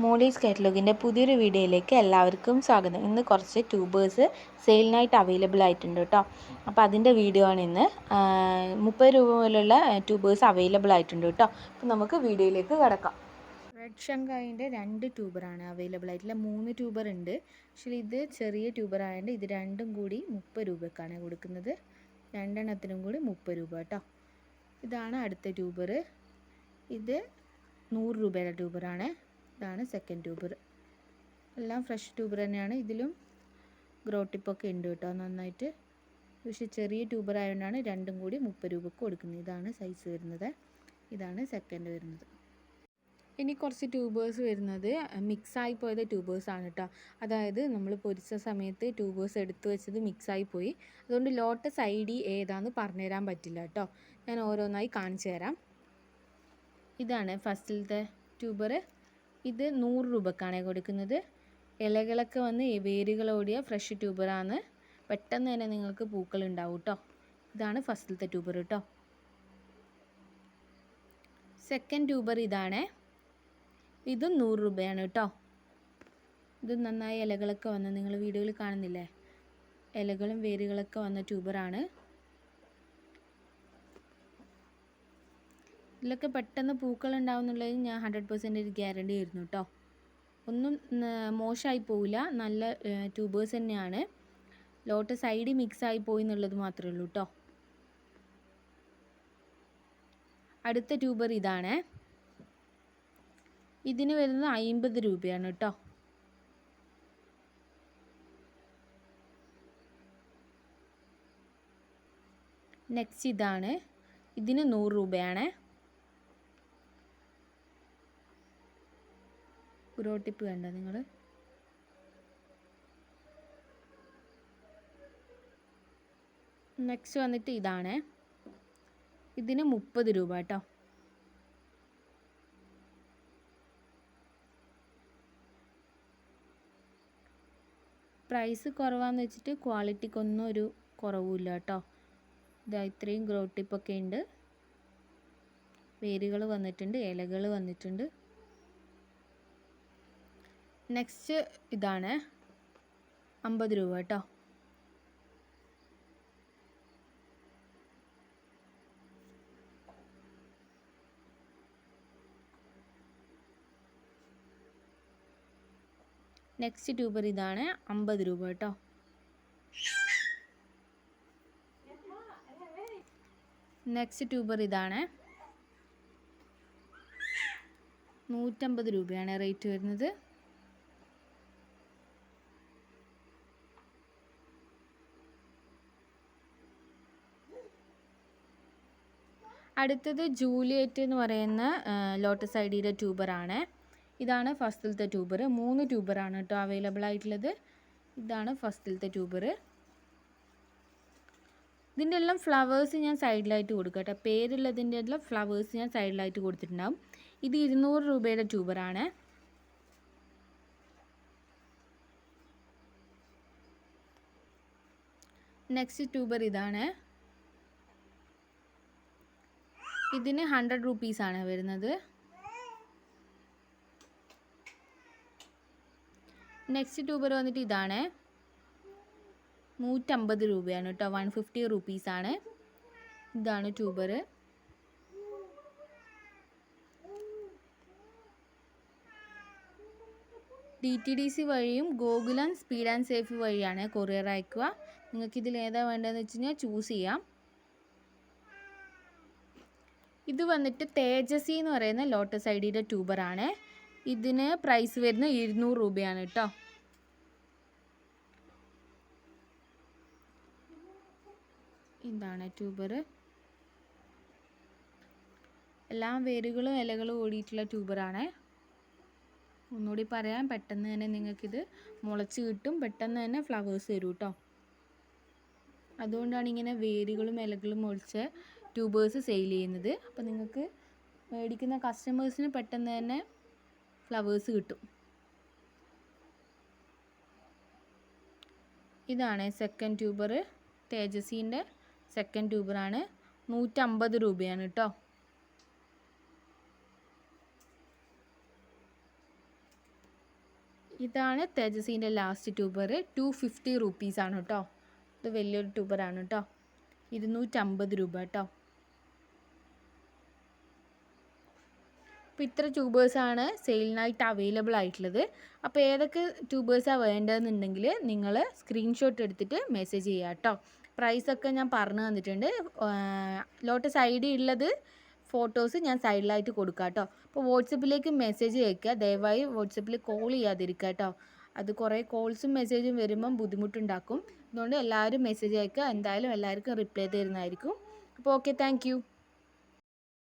Molly's കാറ്റലോഗിൻ്റെ പുതിയൊരു വീഡിയോയിലേക്ക് എല്ലാവർക്കും സ്വാഗതം. ഇന്ന് കുറച്ച് ട്യൂബേഴ്സ് സെയിലിനായിട്ട് അവൈലബിൾ ആയിട്ടുണ്ട് കേട്ടോ. അപ്പോൾ അതിൻ്റെ വീഡിയോ ആണ് ഇന്ന്. 30 രൂപ മുതലുള്ള ട്യൂബേഴ്സ് അവൈലബിൾ ആയിട്ടുണ്ട് കേട്ടോ. അപ്പോൾ നമുക്ക് വീഡിയോയിലേക്ക് കിടക്കാം. റെഡ് ഷങ്കായിൻ്റെ 2 ട്യൂബറാണ് അവൈലബിൾ ആയിട്ടുള്ള. 3 ട്യൂബർ ഉണ്ട്. പക്ഷേ ഇത് ചെറിയ ട്യൂബർ ആയതുകൊണ്ട് ഇത് രണ്ടും കൂടി 30 രൂപക്കാണ് കൊടുക്കുന്നത്. രണ്ടെണ്ണത്തിനും കൂടി 30 രൂപ കേട്ടോ. ഇതാണ് അടുത്ത ട്യൂബർ. ഇത് 100 രൂപയുടെ ട്യൂബറാണ്. ഇതാണ് സെക്കൻഡ് ട്യൂബർ. എല്ലാം ഫ്രഷ് ട്യൂബർ തന്നെയാണ്. ഇതിലും ഗ്രോ ടിപ്പൊക്കെ ഉണ്ട് കേട്ടോ നന്നായിട്ട്. പക്ഷേ ചെറിയ ട്യൂബർ ആയതുകൊണ്ടാണ് രണ്ടും കൂടി 30 രൂപക്ക് കൊടുക്കുന്നത്. ഇതാണ് സൈസ് വരുന്നത്. ഇതാണ് സെക്കൻഡ് വരുന്നത്. ഇനി കുറച്ച് ട്യൂബേഴ്സ് വരുന്നത് മിക്സായി പോയത് ട്യൂബേഴ്സാണ് കേട്ടോ. അതായത് നമ്മൾ പൊരിച്ച സമയത്ത് ട്യൂബേഴ്സ് എടുത്തു വെച്ചത് മിക്സായി പോയി. അതുകൊണ്ട് ലോട്ടസ് ID ഏതാണെന്ന് പറഞ്ഞുതരാൻ പറ്റില്ല കേട്ടോ. ഞാൻ ഓരോന്നായി കാണിച്ചു തരാം. ഇതാണ് ഫസ്റ്റിലത്തെ ട്യൂബർ. ഇത് 100 രൂപക്കാണ് കൊടുക്കുന്നത്. ഇലകളൊക്കെ വന്ന് വേരുകളോടിയ ഫ്രഷ് ട്യൂബറാണ്. പെട്ടെന്ന് തന്നെ നിങ്ങൾക്ക് പൂക്കൾ ഉണ്ടാവും കേട്ടോ. ഇതാണ് ഫസ്റ്റിലത്തെ ട്യൂബർ കേട്ടോ. സെക്കൻഡ് ട്യൂബർ ഇതാണ്. ഇതും 100 രൂപയാണ് കേട്ടോ. ഇത് നന്നായി ഇലകളൊക്കെ വന്ന് നിങ്ങൾ വീഡിയോയിൽ കാണുന്നില്ലേ, ഇലകളും വേരുകളൊക്കെ വന്ന ട്യൂബറാണ്. ഇതിലൊക്കെ പെട്ടെന്ന് പൂക്കൾ ഉണ്ടാവുന്നുള്ളത് ഞാൻ 100% ഗ്യാരണ്ടി ആയിരുന്നു കേട്ടോ. ഒന്നും മോശമായി പോവില്ല. നല്ല ട്യൂബേഴ്സ് തന്നെയാണ്. ലോട്ടസ് ID മിക്സായി പോയി എന്നുള്ളത് മാത്രമേ ഉള്ളൂ കേട്ടോ. അടുത്ത ട്യൂബർ ഇതാണ്. ഇതിന് വരുന്നത് 50 രൂപയാണ് കേട്ടോ. നെക്സ്റ്റ് ഇതാണ്. ഇതിന് 100 രൂപയാണ്. ഗ്രോ ടിപ്പ് കണ്ടോ നിങ്ങൾ. നെക്സ്റ്റ് വന്നിട്ട് ഇതാണ്. ഇതിന് 30 രൂപ കേട്ടോ. പ്രൈസ് കുറവാന്ന് വെച്ചിട്ട് ക്വാളിറ്റിക്കൊന്നും ഒരു കുറവുമില്ല കേട്ടോ. ഇതാ ഇത്രയും ഗ്രോ ടിപ്പൊക്കെ ഉണ്ട്. വേരുകൾ വന്നിട്ടുണ്ട്, ഇലകൾ വന്നിട്ടുണ്ട്. നെക്സ്റ്റ് ഇതാണ് 50 രൂപ കേട്ടോ. നെക്സ്റ്റ് ട്യൂബർ ഇതാണ്. 50 രൂപ കേട്ടോ. നെക്സ്റ്റ് ട്യൂബർ ഇതാണ്. 150 രൂപയാണ് റേറ്റ് വരുന്നത്. അടുത്തത് ജൂലിയറ്റ് എന്ന് പറയുന്ന ലോട്ടസ് IDയുടെ ട്യൂബറാണ്. ഇതാണ് ഫസ്റ്റിലത്തെ ട്യൂബർ. 3 ട്യൂബറാണ് കേട്ടോ അവൈലബിൾ ആയിട്ടുള്ളത്. ഇതാണ് ഫസ്റ്റിലത്തെ ട്യൂബർ. ഇതിൻ്റെ എല്ലാം ഫ്ലവേഴ്സ് ഞാൻ സൈഡിലായിട്ട് കൊടുക്കാം കേട്ടോ. പേരുള്ളതിൻ്റെ എല്ലാം ഫ്ലവേഴ്സ് ഞാൻ സൈഡിലായിട്ട് കൊടുത്തിട്ടുണ്ടാവും. ഇത് 200 രൂപയുടെ ട്യൂബറാണ്. നെക്സ്റ്റ് ട്യൂബർ ഇതാണ്. ഇതിന് 100 റുപ്പീസാണ് വരുന്നത്. നെക്സ്റ്റ് ട്യൂബർ വന്നിട്ട് ഇതാണ്. 150 രൂപയാണ് കേട്ടോ. 150 റുപ്പീസാണ്. ഇതാണ് ട്യൂബർ. DTDC വഴിയും ഗോകുലം സ്പീഡ് ആൻഡ് സേഫ് വഴിയാണ് കൊറിയർ അയക്കുക. നിങ്ങൾക്കിതിൽ ഏതാ വേണ്ടതെന്ന് വെച്ച് കഴിഞ്ഞാൽ ചൂസ് ചെയ്യാം. ഇത് വന്നിട്ട് തേജസി എന്ന് പറയുന്ന ലോട്ടസ് IDയുടെ ട്യൂബറാണ്. ഇതിന് പ്രൈസ് വരുന്നത് 200 രൂപയാണ് കേട്ടോ. ഇതാണ് ട്യൂബർ. എല്ലാം വേരുകളും ഇലകളും ഓടിയിട്ടുള്ള ട്യൂബറാണ്. ഒന്നുകൂടി പറയാം, പെട്ടെന്ന് തന്നെ നിങ്ങൾക്കിത് മുളച്ച് കിട്ടും. പെട്ടെന്ന് തന്നെ ഫ്ലവേഴ്സ് വരും കേട്ടോ. അതുകൊണ്ടാണ് ഇങ്ങനെ വേരുകളും ഇലകളും ഒഴിച്ച ട്യൂബേഴ്സ് സെയിൽ ചെയ്യുന്നത്. അപ്പോൾ നിങ്ങൾക്ക് മേടിക്കുന്ന കസ്റ്റമേഴ്സിന് പെട്ടെന്ന് തന്നെ ഫ്ലവേഴ്സ് കിട്ടും. ഇതാണ് സെക്കൻഡ് ട്യൂബർ. തേജസീൻ്റെ സെക്കൻഡ് ട്യൂബറാണ്. 150 രൂപയാണ് കേട്ടോ. ഇതാണ് തേജസ്വിൻ്റെ ലാസ്റ്റ് ട്യൂബർ. 250 റുപ്പീസാണ് കേട്ടോ. ഇത് വലിയൊരു ട്യൂബറാണ് കേട്ടോ. 250 രൂപ കേട്ടോ. അപ്പോൾ ഇത്ര ട്യൂബേഴ്സാണ് സെയിലിനായിട്ട് അവൈലബിൾ ആയിട്ടുള്ളത്. അപ്പോൾ ഏതൊക്കെ ട്യൂബേഴ്സാണ് വേണ്ടതെന്നുണ്ടെങ്കിൽ നിങ്ങൾ സ്ക്രീൻഷോട്ട് എടുത്തിട്ട് മെസ്സേജ് ചെയ്യുക കേട്ടോ. പ്രൈസൊക്കെ ഞാൻ പറഞ്ഞു തന്നിട്ടുണ്ട്. ലോട്ടസ് ID ഉള്ളത് ഫോട്ടോസ് ഞാൻ സൈഡിലായിട്ട് കൊടുക്കാം കേട്ടോ. അപ്പോൾ വാട്സപ്പിലേക്ക് മെസ്സേജ് അയയ്ക്കുക. ദയവായി വാട്സപ്പിൽ കോൾ ചെയ്യാതിരിക്കുക കേട്ടോ. അത് കുറേ കോൾസും മെസ്സേജും വരുമ്പം ബുദ്ധിമുട്ടുണ്ടാക്കും. അതുകൊണ്ട് എല്ലാവരും മെസ്സേജ് അയയ്ക്കുക. എന്തായാലും എല്ലാവർക്കും റിപ്ലൈ തരുന്നതായിരിക്കും. അപ്പോൾ ഓക്കെ, താങ്ക് യു.